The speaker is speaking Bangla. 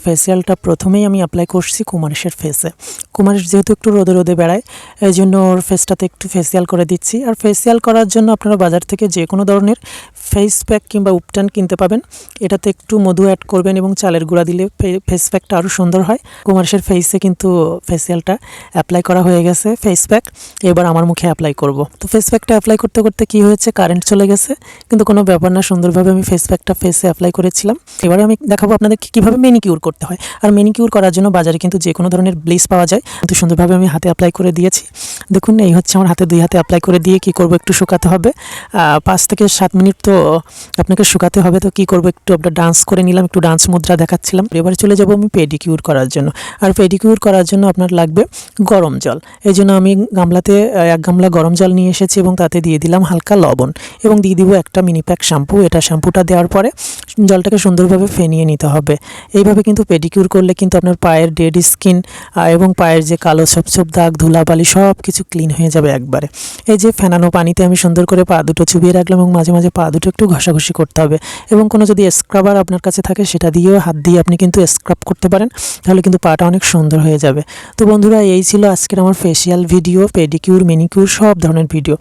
ফেসিয়ালটা প্রথমেই আমি অ্যাপ্লাই করছি কুমারিশের ফেসে। কুমারিশ যেহেতু একটু রোদে রোদে বেড়ায়, এই জন্য ওর ফেসটাতে একটু ফেসিয়াল করে দিচ্ছি। আর ফেসিয়াল করার জন্য আপনারা বাজার থেকে যে কোনো ধরনের ফেস প্যাক কিংবা উপটান কিনতে পাবেন। এটাতে একটু মধু অ্যাড করবেন এবং চালের গুঁড়া দিলে ফেস প্যাকটা আরও সুন্দর হয়। কুমারিশের ফেসে কিন্তু ফেসিয়ালটা অ্যাপ্লাই করা হয়ে গেছে ফেস প্যাক। এবার আমার মুখে অ্যাপ্লাই করব। তো ফেস প্যাকটা অ্যাপ্লাই করতে করতে কী হয়েছে, কারেন্ট চলে গেছে, কিন্তু কোনো ব্যাপার না, সুন্দরভাবে আমি ফেস প্যাকটা ফেসে অ্যাপ্লাই করেছিলাম। এবারে আমি দেখাবো আপনাদের কীভাবে ম্যানিকিউর করতে হয়। আর ম্যানিকিউর করার জন্য বাজারে কিন্তু যে কোনো ধরনের ব্লিচ পাওয়া যায়, কিন্তু সুন্দরভাবে আমি হাতে অ্যাপ্লাই করে দিয়েছি। দেখুন, এই হচ্ছে আমার হাতে, দুই হাতে অ্যাপ্লাই করে দিয়ে কী করব, একটু শুকাতে হবে। 5 থেকে 7 মিনিট তো আপনাকে শুকাতে হবে। তো কী করব, একটু আপনার ডান্স করে নিলাম, একটু ডান্স মুদ্রা দেখাচ্ছিলাম। এবারে চলে যাব আমি পেডিকিউর করার জন্য। আর পেডিকিউর করার জন্য আপনার লাগবে গরম জল। এই জন্য আমি গামলাতে 1 গামলা গরম জল নিয়ে এসেছি এবং তাতে দিয়ে দিলাম হালকা লবণ এবং দিয়ে দিব একটা মিনি প্যাক শ্যাম্পু। এটা শ্যাম্পুটা দেওয়ার পরে জলটাকে সুন্দরভাবে ফেনিয়ে নিতে হবে। এইভাবে কিন্তু পেডিকিউর করলে কিন্তু আপনার পায়ের ডেড স্কিন এবং পায়ের যে কালো ছোপ দাগ, ধুলাবালি সব কিছু ক্লিন হয়ে যাবে একবারে। এই যে ফেনানো পানিতে আমি সুন্দর করে পা দুটো চুবিয়ে রাখলাম এবং মাঝে মাঝে পা দুটো একটু ঘষাঘষি করতে হবে। এবং কোনো যদি স্ক্রাবার আপনার কাছে থাকে সেটা দিয়েও, হাত দিয়ে আপনি কিন্তু স্ক্রাব করতে পারেন, তাহলে কিন্তু পাটা অনেক সুন্দর হয়ে যাবে। তো বন্ধুরা, এই ছিল আজকের আমার ফেসিয়াল ভিডিও, পেডিকিউর, ম্যানিকিউর সব ধরনের ভিডিও।